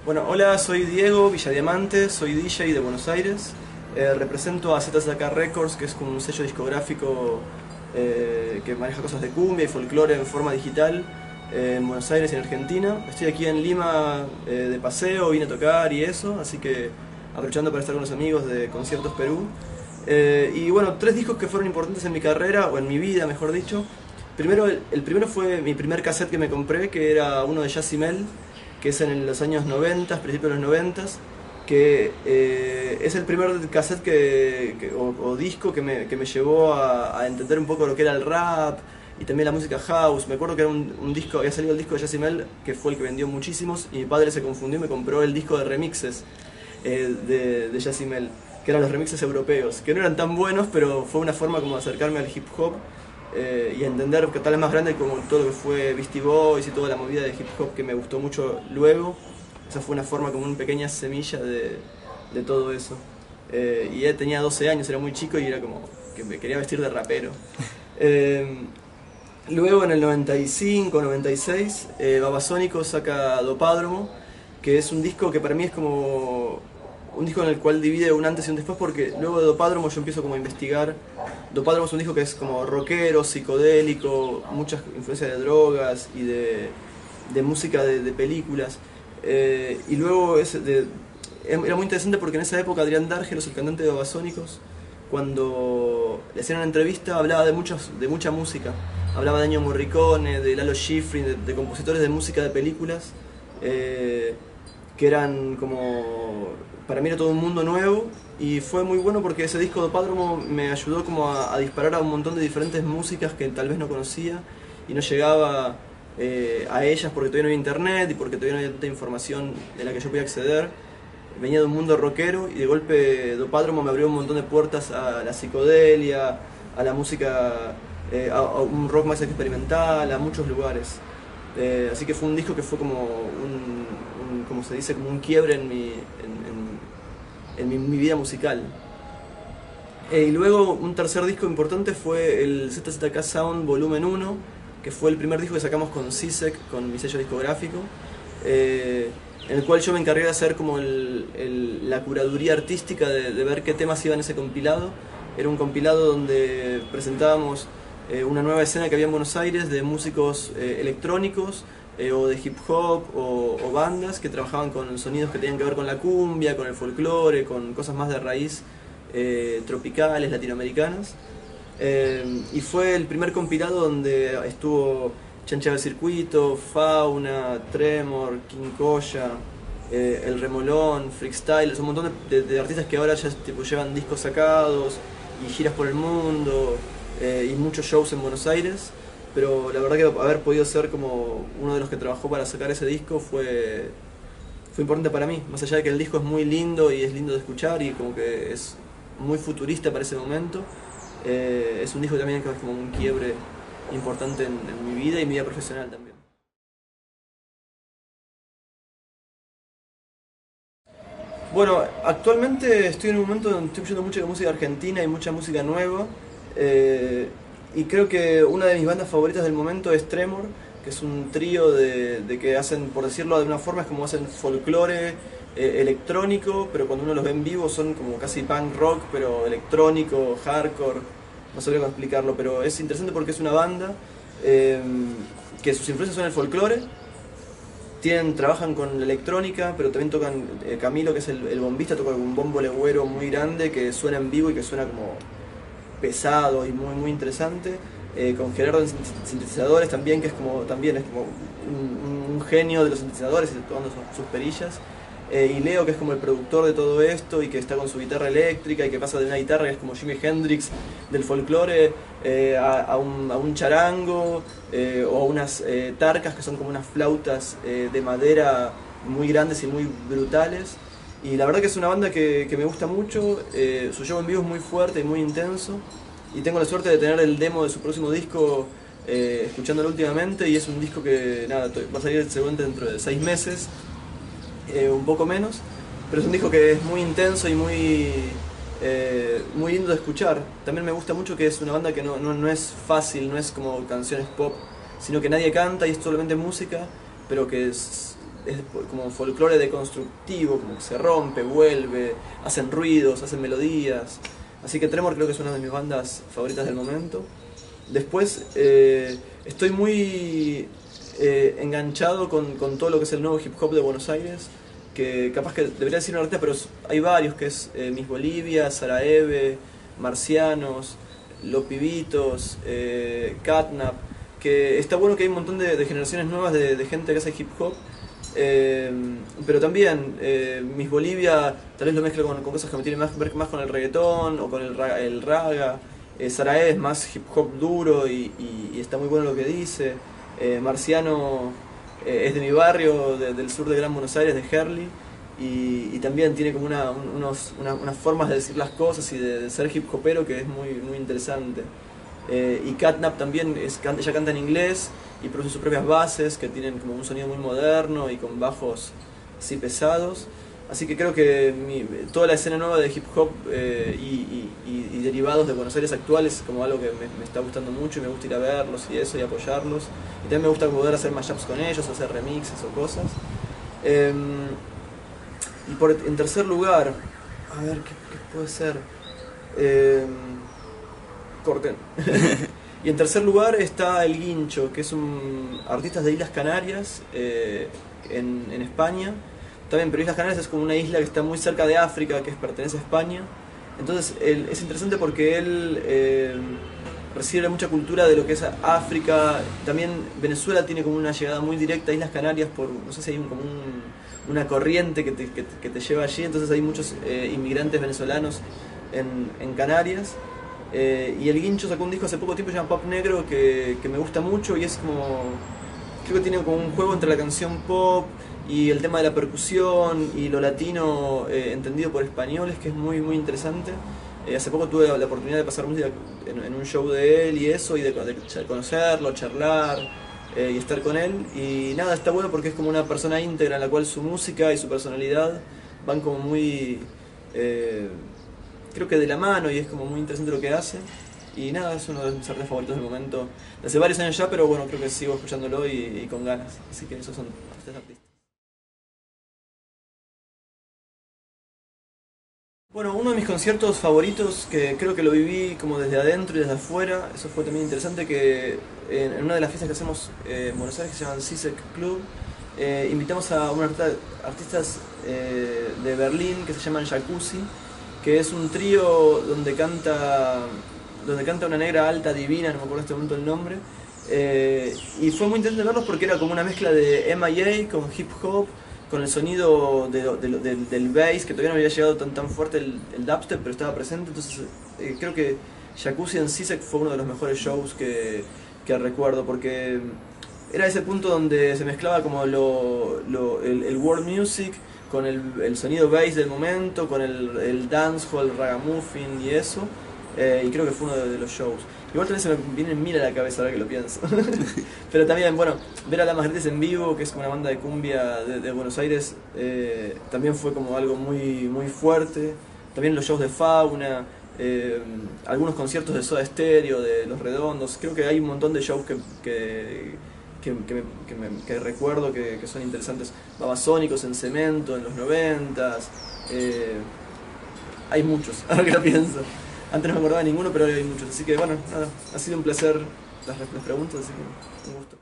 Bueno, hola, soy Diego Villadiamante, soy DJ de Buenos Aires. Represento a ZZK Records, que es como un sello discográfico que maneja cosas de cumbia y folclore en forma digital en Buenos Aires y en Argentina. Estoy aquí en Lima de paseo, vine a tocar y eso, así que aprovechando para estar con los amigos de Conciertos Perú. Y bueno, 3 discos que fueron importantes en mi carrera, o en mi vida mejor dicho. Primero, el primero fue mi primer cassette que me compré, que era uno de Yacimel, que es en los años 90, principios de los 90, que es el primer cassette o disco que me llevó a entender un poco lo que era el rap y también la música house. Me acuerdo que era un disco, había salido el disco de Yacimel, que fue el que vendió muchísimos, y mi padre se confundió y me compró el disco de remixes de Yacimel, que eran los remixes europeos, que no eran tan buenos, pero fue una forma como de acercarme al hip hop y entender que tal vez más grande como todo lo que fue Beastie Boys y toda la movida de hip hop que me gustó mucho luego. Esa fue una forma como una pequeña semilla de todo eso. Y él tenía 12 años, era muy chico y era como que me quería vestir de rapero. Luego en el 95, 96, Babasónicos saca Dopádromo, que es un disco que para mí es como un disco en el cual divide un antes y un después, porque luego de Dopádromo yo empiezo como a investigar. Dopádromo es un disco que es como rockero, psicodélico, muchas influencias de drogas y de música de películas. Y luego era muy interesante porque en esa época Adrián Dárgelos, el cantante de Babasónicos, cuando le hacían una entrevista hablaba de mucha música. Hablaba de Ennio Morricone, de Lalo Schifrin, de compositores de música de películas, que eran como... Para mí era todo un mundo nuevo, y fue muy bueno porque ese disco de Dopádromo me ayudó como a disparar a un montón de diferentes músicas que tal vez no conocía y no llegaba a ellas porque todavía no había internet y porque todavía no había tanta información de la que yo podía acceder. Venía de un mundo rockero y de golpe Dopádromo me abrió un montón de puertas a la psicodelia, a la música, a un rock más experimental, a muchos lugares. Así que fue un disco que fue como como se dice, como un quiebre en mi vida musical. Y luego un tercer disco importante fue el ZZK Sound Volumen 1, que fue el primer disco que sacamos con CISEC, con mi sello discográfico, en el cual yo me encargué de hacer como la curaduría artística de ver qué temas iban en ese compilado. Era un compilado donde presentábamos una nueva escena que había en Buenos Aires de músicos electrónicos o de hip hop o bandas que trabajaban con sonidos que tenían que ver con la cumbia, con el folclore, con cosas más de raíz tropicales, latinoamericanas. Y fue el primer compilado donde estuvo Chancha del Circuito, Fauna, Tremor, Quincoya, El Remolón, Freakstyle, un montón de artistas que ahora ya tipo, llevan discos sacados y giras por el mundo y muchos shows en Buenos Aires. Pero la verdad que haber podido ser como uno de los que trabajó para sacar ese disco fue importante para mí. Más allá de que el disco es muy lindo y es lindo de escuchar y como que es muy futurista para ese momento, es un disco también que es como un quiebre importante en mi vida y mi vida profesional también. Bueno, actualmente estoy en un momento donde estoy escuchando mucha música argentina y mucha música nueva. Y creo que una de mis bandas favoritas del momento es Tremor, que es un trío de que hacen, por decirlo de una forma, es como hacen folclore electrónico, pero cuando uno los ve en vivo son como casi punk rock, pero electrónico, hardcore, no sabría cómo explicarlo, pero es interesante porque es una banda que sus influencias son el folclore. Trabajan con la electrónica, pero también tocan, Camilo, que es el bombista, toca un bombo legüero muy grande que suena en vivo y que suena como pesado y muy interesante, con Gerardo en sintetizadores también, que es como un genio de los sintetizadores y tocando sus perillas, y Leo, que es como el productor de todo esto y que está con su guitarra eléctrica y que pasa de una guitarra que es como Jimi Hendrix del folclore a un charango o a unas tarcas que son como unas flautas de madera muy grandes y muy brutales. Y la verdad que es una banda que me gusta mucho, su show en vivo es muy fuerte y muy intenso, y tengo la suerte de tener el demo de su próximo disco escuchándolo últimamente, y es un disco que nada, va a salir seguramente dentro de 6 meses, un poco menos, pero es un disco que es muy intenso y muy lindo de escuchar. También me gusta mucho que es una banda que no es fácil, no es como canciones pop, sino que nadie canta y es solamente música, pero que es como folclore deconstructivo, como que se rompe, vuelve, hacen ruidos, hacen melodías. Así que Tremor creo que es una de mis bandas favoritas del momento. Después estoy muy enganchado con todo lo que es el nuevo hip hop de Buenos Aires, que capaz que debería decir una artista, pero hay varios, que es Miss Bolivia, Saraeve, Marcianos, Los Pibitos, Catnap, que está bueno que hay un montón de generaciones nuevas de gente que hace hip hop, pero también Miss Bolivia tal vez lo mezcla con cosas que me tienen más ver más con el reggaetón o con el raga. Sarae es más hip hop duro y está muy bueno lo que dice. Marciano es de mi barrio, del sur de Gran Buenos Aires, de Herli, y también tiene como unas formas de decir las cosas y de ser hip hopero que es muy interesante. Y Catnap también ella canta en inglés y produce sus propias bases que tienen como un sonido muy moderno y con bajos así pesados. Así que creo que toda la escena nueva de hip hop y derivados de Buenos Aires actuales es como algo que me está gustando mucho y me gusta ir a verlos y eso y apoyarlos. Y también me gusta poder hacer mashups con ellos, hacer remixes o cosas. Y en tercer lugar, a ver, ¿qué puede ser? Corten. Y en tercer lugar está El Guincho, que es un artista de Islas Canarias, en España. También, pero Islas Canarias es como una isla que está muy cerca de África, que pertenece a España. Entonces es interesante porque él recibe mucha cultura de lo que es África. También Venezuela tiene como una llegada muy directa a Islas Canarias por, no sé si hay una corriente que te lleva allí. Entonces hay muchos inmigrantes venezolanos en Canarias. Y El Guincho sacó un disco hace poco tiempo que se llama Pop Negro que me gusta mucho y es como... Creo que tiene como un juego entre la canción pop y el tema de la percusión y lo latino entendido por españoles, que es muy interesante. Hace poco tuve la oportunidad de pasar música en un show de él y eso, y de conocerlo, charlar y estar con él. Y nada, está bueno porque es como una persona íntegra en la cual su música y su personalidad van como muy... creo que de la mano, y es como muy interesante lo que hace. Y nada, es uno de mis artistas favoritos del momento, de hace varios años ya, pero bueno, creo que sigo escuchándolo y con ganas. Así que esos son los tres artistas. Bueno, uno de mis conciertos favoritos, que creo que lo viví como desde adentro y desde afuera, eso fue también interesante, que en una de las fiestas que hacemos en Buenos Aires, que se llaman CISEC Club, invitamos a unos artistas de Berlín que se llaman Jacuzzi, que es un trío donde canta una negra alta divina, no me acuerdo en este momento el nombre, y fue muy interesante verlos porque era como una mezcla de M.I.A. con hip hop, con el sonido del bass, que todavía no había llegado tan fuerte el dubstep, pero estaba presente. Entonces creo que Jacuzzi en CISEC fue uno de los mejores shows que recuerdo, porque era ese punto donde se mezclaba como el world music con el sonido bass del momento, con el dancehall, ragamuffin y eso, y creo que fue uno de los shows. Igual también se me viene mil a la cabeza ahora que lo pienso. Pero también, bueno, ver a La Magrites en vivo, que es una banda de cumbia de Buenos Aires, también fue como algo muy fuerte. También los shows de Fauna, algunos conciertos de Soda Stereo, de Los Redondos. Creo que hay un montón de shows que recuerdo que son interesantes. Babasónicos en Cemento en los 90s. Hay muchos, ahora que lo pienso. Antes no me acordaba de ninguno, pero hay muchos. Así que bueno, nada, ha sido un placer las preguntas, así que un gusto.